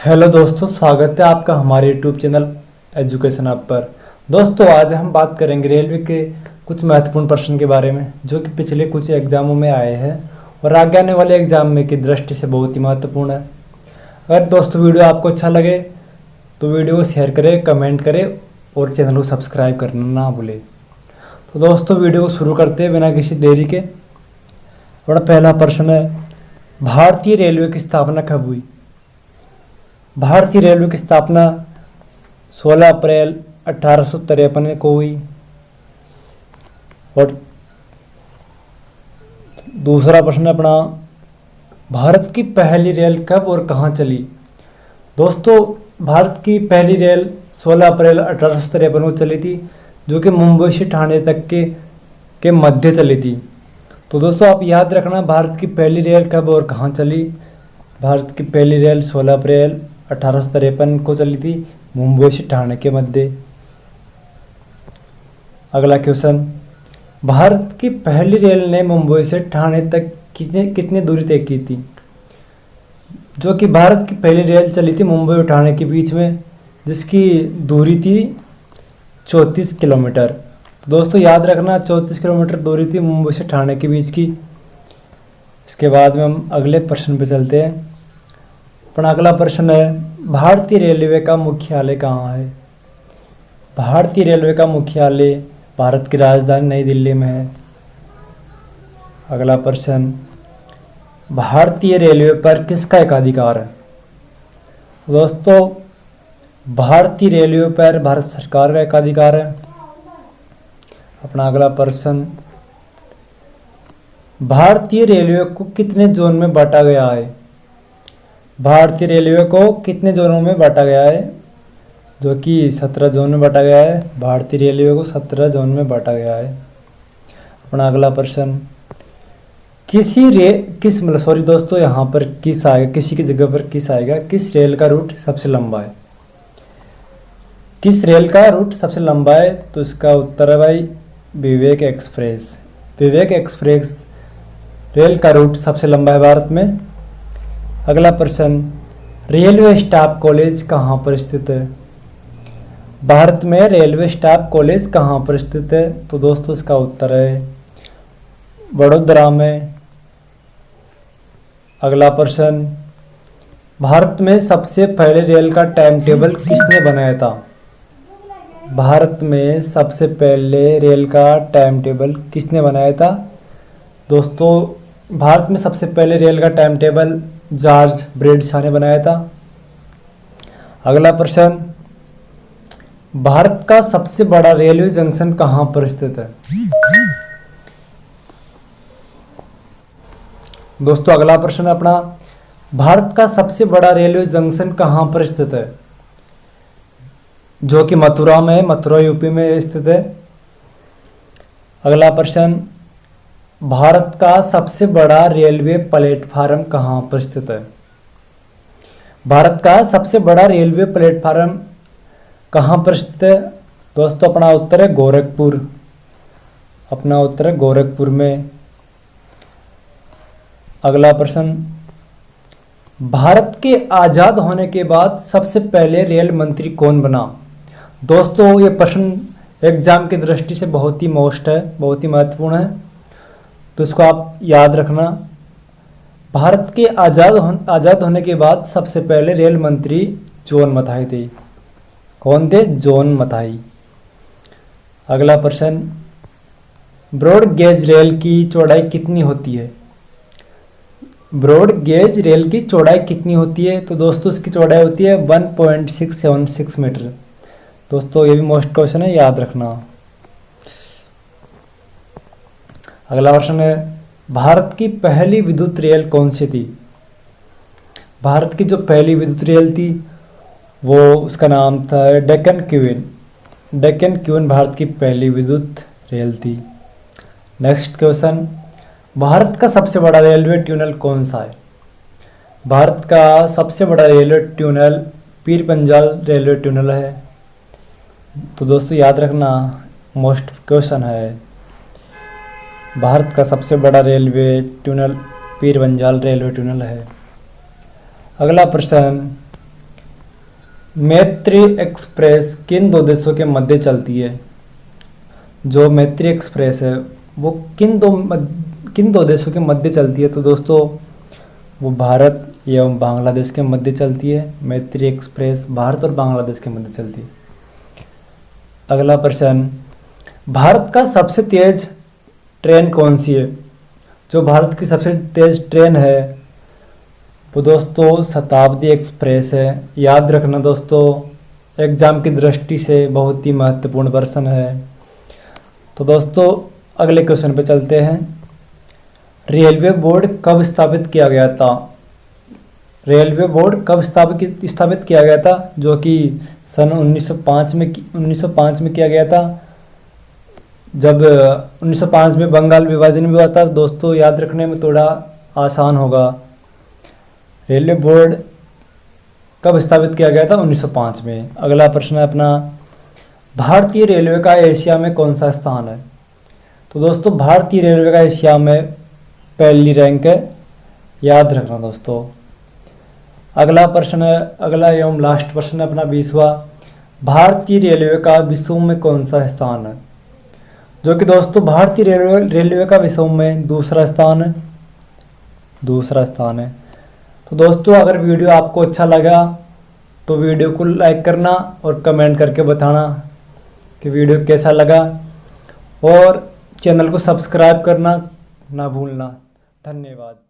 Hello दोस्तों, स्वागत है आपका हमारे यूट्यूब चैनल एजुकेशन ऐप पर। दोस्तों, आज हम बात करेंगे रेलवे के कुछ महत्वपूर्ण प्रश्न के बारे में जो कि पिछले कुछ एग्जामों में आए हैं और आगे आने वाले एग्जाम में की दृष्टि से बहुत ही महत्वपूर्ण है। अगर दोस्तों वीडियो आपको अच्छा लगे तो वीडियो को शेयर करें, कमेंट करें और चैनल को सब्सक्राइब करना ना भूलें। तो दोस्तों, वीडियो को शुरू करते हैं बिना किसी देरी के। हमारा पहला प्रश्न है, भारतीय रेलवे की स्थापना कब हुई? भारतीय रेलवे की स्थापना 16 अप्रैल 1853 को हुई। और दूसरा प्रश्न अपना, भारत की पहली रेल कब और कहाँ चली? दोस्तों, भारत की पहली रेल 16 अप्रैल 1853 को चली थी, जो कि मुंबई से ठाणे तक के मध्य चली थी। तो दोस्तों, आप याद रखना भारत की पहली रेल कब और कहाँ चली। भारत की पहली रेल 16 अप्रैल 1853 को चली थी, मुंबई से ठाणे के मध्य। अगला क्वेश्चन, भारत की पहली रेल ने मुंबई से ठाणे तक कितनी दूरी तय की थी? जो कि भारत की पहली रेल चली थी मुंबई और ठाणे के बीच में, जिसकी दूरी थी 34 किलोमीटर। दोस्तों, याद रखना 34 किलोमीटर दूरी थी मुंबई से ठाणे के बीच की। इसके बाद में हम अगले प्रश्न पे चलते हैं। अपना अगला प्रश्न है, भारतीय रेलवे का मुख्यालय कहाँ है? भारतीय रेलवे का मुख्यालय भारत की राजधानी नई दिल्ली में है। अगला प्रश्न, भारतीय रेलवे पर किसका एकाधिकार है? दोस्तों, भारतीय रेलवे पर भारत सरकार का एकाधिकार है। अपना अगला प्रश्न, भारतीय रेलवे को कितने जोन में बांटा गया है? भारतीय रेलवे को कितने जोनों में बांटा गया है? जो कि 17 जोन में बांटा गया है। भारतीय रेलवे को 17 जोन में बांटा गया है। अपना अगला प्रश्न, दोस्तों यहाँ पर किस आएगा, किसी की जगह पर किस आएगा। किस रेल का रूट सबसे लंबा है? किस रेल का रूट सबसे लंबा है? तो इसका उत्तर है भाई विवेक एक्सप्रेस। विवेक एक्सप्रेस रेल का रूट सबसे लंबा है भारत में। अगला प्रश्न, रेलवे स्टाफ कॉलेज कहाँ पर स्थित है? भारत में रेलवे स्टाफ कॉलेज कहाँ पर स्थित है? तो दोस्तों, इसका उत्तर है वडोदरा में। अगला प्रश्न, भारत में सबसे पहले रेल का टाइम टेबल किसने बनाया था? भारत में सबसे पहले रेल का टाइम टेबल किसने बनाया था? दोस्तों, भारत में सबसे पहले रेल का टाइम टेबल जॉर्ज ब्रेडशॉ ने बनाया था। अगला प्रश्न, भारत का सबसे बड़ा रेलवे जंक्शन कहाँ पर स्थित है? दोस्तों, अगला प्रश्न अपना, भारत का सबसे बड़ा रेलवे जंक्शन कहाँ पर स्थित है? जो कि मथुरा में, मथुरा यूपी में स्थित है। अगला प्रश्न, भारत का सबसे बड़ा रेलवे प्लेटफार्म कहाँ पर स्थित है? भारत का सबसे बड़ा रेलवे प्लेटफार्म कहाँ पर स्थित है? दोस्तों, अपना उत्तर है गोरखपुर। अपना उत्तर है गोरखपुर में। अगला प्रश्न, भारत के आज़ाद होने के बाद सबसे पहले रेल मंत्री कौन बना? दोस्तों, ये प्रश्न एग्जाम की दृष्टि से बहुत ही बहुत ही महत्वपूर्ण है, तो इसको आप याद रखना। भारत के आज़ाद होने के बाद सबसे पहले रेल मंत्री जॉन मथाई थे। कौन थे? जॉन मथाई। अगला प्रश्न, ब्रॉड गेज रेल की चौड़ाई कितनी होती है? ब्रॉड गेज रेल की चौड़ाई कितनी होती है? तो दोस्तों, इसकी चौड़ाई होती है 1.676 मीटर। दोस्तों, ये भी मोस्ट क्वेश्चन है, याद रखना। अगला प्रश्न है, भारत की पहली विद्युत रेल कौन सी थी? भारत की जो पहली विद्युत रेल थी वो उसका नाम था डेक्कन क्वीन। डेक्कन क्वीन भारत की पहली विद्युत रेल थी। नेक्स्ट क्वेश्चन, भारत का सबसे बड़ा रेलवे टनल कौन सा है? भारत का सबसे बड़ा railway tunnel Pir Panjal railway tunnel है। तो दोस्तों, याद रखना, मोस्ट क्वेश्चन है। भारत का सबसे बड़ा railway tunnel Pir Panjal railway tunnel है। अगला प्रश्न, मैत्री एक्सप्रेस किन दो देशों के मध्य चलती है? जो मैत्री एक्सप्रेस है वो किन दो देशों के मध्य चलती है? तो दोस्तों वो भारत एवं बांग्लादेश के मध्य चलती है। मैत्री एक्सप्रेस भारत और बांग्लादेश के मध्य चलती है। अगला प्रश्न, भारत का सबसे तेज ट्रेन कौन सी है? जो भारत की सबसे तेज ट्रेन है वो दोस्तों शताब्दी एक्सप्रेस है। याद रखना दोस्तों, एग्ज़ाम की दृष्टि से बहुत ही महत्वपूर्ण प्रश्न है। तो दोस्तों अगले क्वेश्चन पे चलते हैं। रेलवे बोर्ड कब स्थापित किया गया था? रेलवे बोर्ड कब स्थापित किया गया था? जो कि सन 1905 में किया गया था, जब 1905 में बंगाल विभाजन भी हुआ था। दोस्तों याद रखने में थोड़ा आसान होगा। रेलवे बोर्ड कब स्थापित किया गया था? 1905 में। अगला प्रश्न है अपना, भारतीय रेलवे का एशिया में कौन सा स्थान है? तो दोस्तों भारतीय रेलवे का एशिया में पहली रैंक है। याद रखना दोस्तों। अगला प्रश्न है, अगला एवं लास्ट प्रश्न है अपना 20वां, भारतीय रेलवे का विश्व में कौन सा स्थान है? जो कि दोस्तों भारतीय रेलवे का विश्व में दूसरा स्थान है। तो दोस्तों अगर वीडियो आपको अच्छा लगा तो वीडियो को लाइक करना और कमेंट करके बताना कि वीडियो कैसा लगा, और चैनल को सब्सक्राइब करना ना भूलना। धन्यवाद।